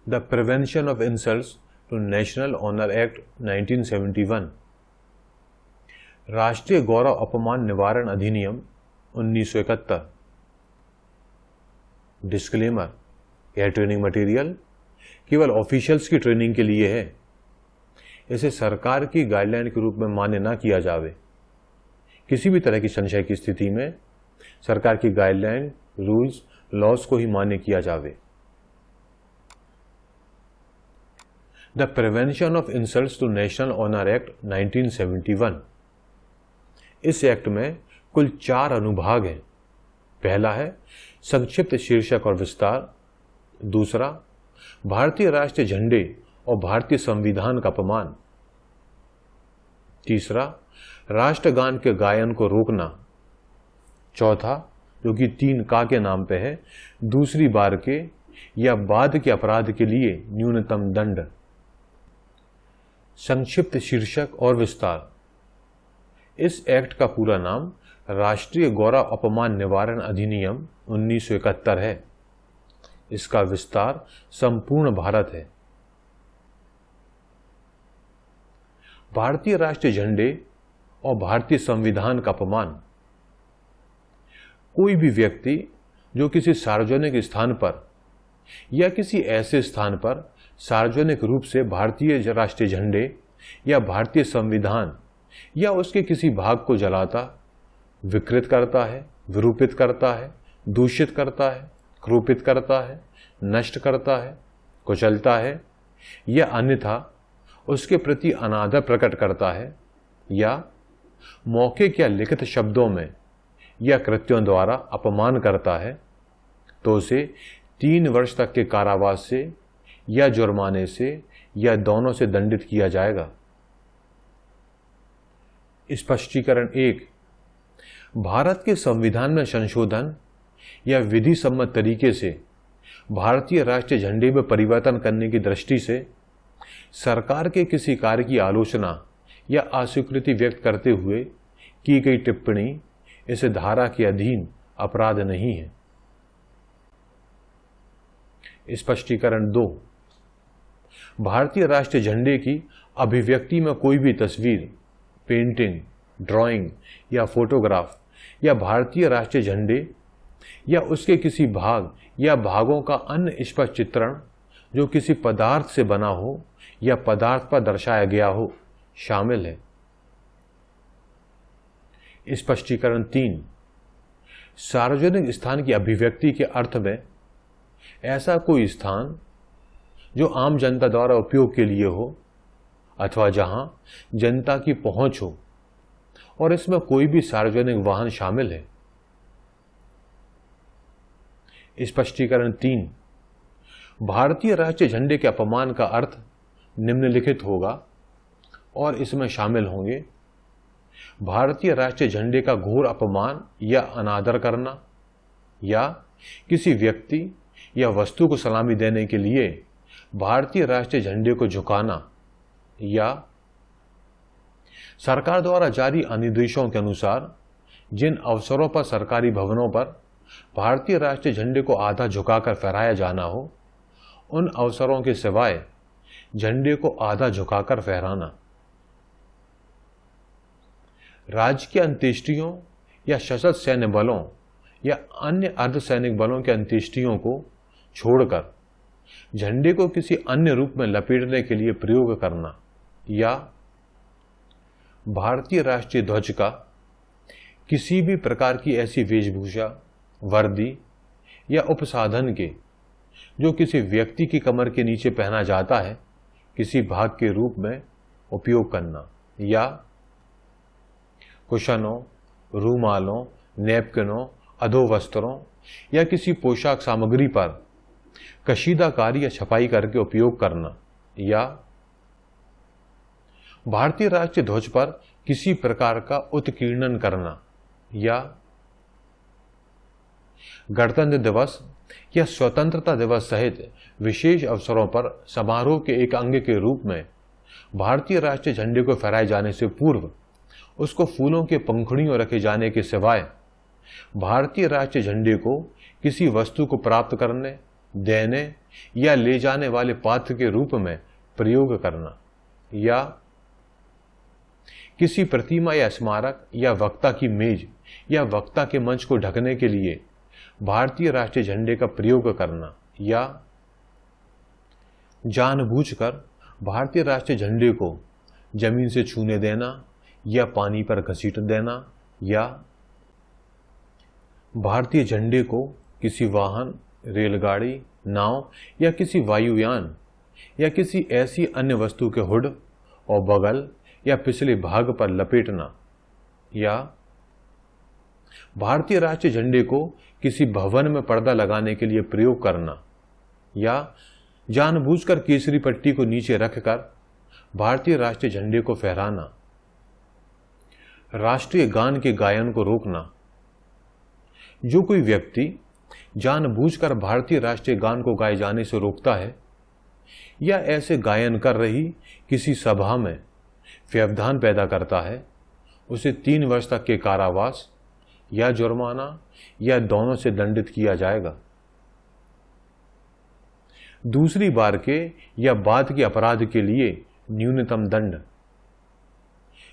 The Prevention of Insults to National Honor Act 1971, राष्ट्रीय गौरव अपमान निवारण अधिनियम 1971। डिस्क्लेमर, यह ट्रेनिंग मटेरियल केवल ऑफिशियल्स की ट्रेनिंग के लिए है। इसे सरकार की गाइडलाइन के रूप में मान्य ना किया जावे। किसी भी तरह की संशय की स्थिति में सरकार की गाइडलाइन, रूल्स, लॉज को ही मान्य किया जावे। The prevention of insults to national honour act 1971। इस एक्ट में कुल 4 अनुभाग हैं। पहला है संक्षिप्त शीर्षक और विस्तार। दूसरा, भारतीय राष्ट्रीय झंडे और भारतीय संविधान का अपमान। तीसरा, राष्ट्रगान के गायन को रोकना। चौथा, जो कि 3 का के नाम पे है, दूसरी बार के या बाद के अपराध के लिए न्यूनतम दंड। संक्षिप्त शीर्षक और विस्तार। इस एक्ट का पूरा नाम राष्ट्रीय गौरव अपमान निवारण अधिनियम 1971 है। इसका विस्तार संपूर्ण भारत है। भारतीय राष्ट्रीय झंडे और भारतीय संविधान का अपमान। कोई भी व्यक्ति जो किसी सार्वजनिक स्थान पर या किसी ऐसे स्थान पर सार्वजनिक रूप से भारतीय राष्ट्रीय झंडे या भारतीय संविधान या उसके किसी भाग को जलाता, विकृत करता है, विरूपित करता है, दूषित करता है, क्रूपित करता है, नष्ट करता है, कुचलता है या अन्यथा उसके प्रति अनादर प्रकट करता है या मौखिक या लिखित शब्दों में या कृत्यों द्वारा अपमान करता है, तो उसे 3 वर्ष तक के कारावास से या जुर्माने से या दोनों से दंडित किया जाएगा। स्पष्टीकरण 1। भारत के संविधान में संशोधन या विधि सम्मत तरीके से भारतीय राष्ट्रीय झंडे में परिवर्तन करने की दृष्टि से सरकार के किसी कार्य की आलोचना या अस्वीकृति व्यक्त करते हुए की गई टिप्पणी इस धारा के अधीन अपराध नहीं है। स्पष्टीकरण 2। भारतीय राष्ट्रीय झंडे की अभिव्यक्ति में कोई भी तस्वीर, पेंटिंग, ड्राइंग या फोटोग्राफ या भारतीय राष्ट्रीय झंडे या उसके किसी भाग या भागों का अन्य स्पष्ट चित्रण जो किसी पदार्थ से बना हो या पदार्थ पर दर्शाया गया हो शामिल है। स्पष्टीकरण 3। सार्वजनिक स्थान की अभिव्यक्ति के अर्थ में ऐसा कोई स्थान जो आम जनता द्वारा उपयोग के लिए हो अथवा जहां जनता की पहुंच हो और इसमें कोई भी सार्वजनिक वाहन शामिल है। स्पष्टीकरण 3। भारतीय राष्ट्रीय झंडे के अपमान का अर्थ निम्नलिखित होगा और इसमें शामिल होंगे भारतीय राष्ट्रीय झंडे का घोर अपमान या अनादर करना या किसी व्यक्ति या वस्तु को सलामी देने के लिए भारतीय राष्ट्रीय झंडे को झुकाना या सरकार द्वारा जारी अनुदेशों के अनुसार जिन अवसरों पर सरकारी भवनों पर भारतीय राष्ट्रीय झंडे को आधा झुकाकर फहराया जाना हो, उन अवसरों के सिवाय झंडे को आधा झुकाकर फहराना। राजकीय अंत्येष्टियों या सशस्त्र सैन्य बलों या अन्य अर्धसैनिक बलों के अंत्येष्टियों को छोड़कर झंडे को किसी अन्य रूप में लपेटने के लिए प्रयोग करना या भारतीय राष्ट्रीय ध्वज का किसी भी प्रकार की ऐसी वेशभूषा, वर्दी या उपसाधन के जो किसी व्यक्ति की कमर के नीचे पहना जाता है किसी भाग के रूप में उपयोग करना या कुशनों, रूमालों, नैपकिनों, अधोवस्त्रों या किसी पोशाक सामग्री पर कशीदाकारी या छपाई करके उपयोग करना या भारतीय राष्ट्रीय ध्वज पर किसी प्रकार का उत्कीर्णन करना या गणतंत्र दिवस या स्वतंत्रता दिवस सहित विशेष अवसरों पर समारोह के एक अंग के रूप में भारतीय राष्ट्रीय झंडे को फहराए जाने से पूर्व उसको फूलों के पंखुड़ियों रखे जाने के सिवाय भारतीय राष्ट्रीय झंडे को किसी वस्तु को प्राप्त करने देने या ले जाने वाले पात्र के रूप में प्रयोग करना, या किसी प्रतिमा या स्मारक या वक्ता की मेज या वक्ता के मंच को ढकने के लिए भारतीय राष्ट्रीय झंडे का प्रयोग करना, या जानबूझकर भारतीय राष्ट्रीय झंडे को जमीन से छूने देना या पानी पर घसीट देना, या भारतीय झंडे को किसी वाहन, रेलगाड़ी, नाव या किसी वायुयान या किसी ऐसी अन्य वस्तु के हुड और बगल या पिछले भाग पर लपेटना, या भारतीय राष्ट्रीय झंडे को किसी भवन में पर्दा लगाने के लिए प्रयोग करना, या जानबूझकर केसरी पट्टी को नीचे रखकर भारतीय राष्ट्रीय झंडे को फहराना, राष्ट्रीय गान के गायन को रोकना। जो कोई व्यक्ति जानबूझकर भारतीय राष्ट्रीय गान को गाए जाने से रोकता है या ऐसे गायन कर रही किसी सभा में व्यवधान पैदा करता है, उसे 3 वर्ष तक के कारावास या जुर्माना या दोनों से दंडित किया जाएगा। दूसरी बार के या बाद के अपराध के लिए न्यूनतम दंड।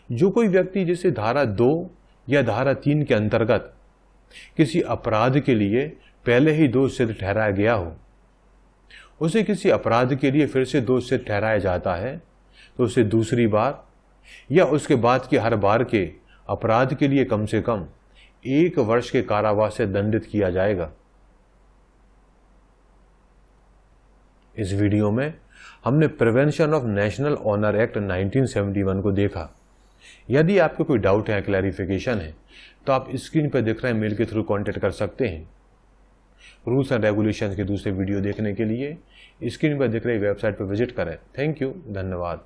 जो कोई व्यक्ति जिसे धारा 2 या धारा 3 के अंतर्गत किसी अपराध के लिए पहले ही दोषी सिद्ध ठहराया गया हो, उसे किसी अपराध के लिए फिर से दोषी सिद्ध ठहराया जाता है तो उसे दूसरी बार या उसके बाद के हर बार के अपराध के लिए कम से कम 1 वर्ष के कारावास से दंडित किया जाएगा। इस वीडियो में हमने prevention of national honour act 1971 को देखा। यदि आपको कोई डाउट है, क्लैरिफिकेशन है, तो आप स्क्रीन पर दिख रहे मेल के थ्रू कांटेक्ट कर सकते हैं। रूल्स एंड रेगुलेशंस के दूसरे वीडियो देखने के लिए स्क्रीन पर दिख रही वेबसाइट पर विजिट करें। थैंक यू, धन्यवाद।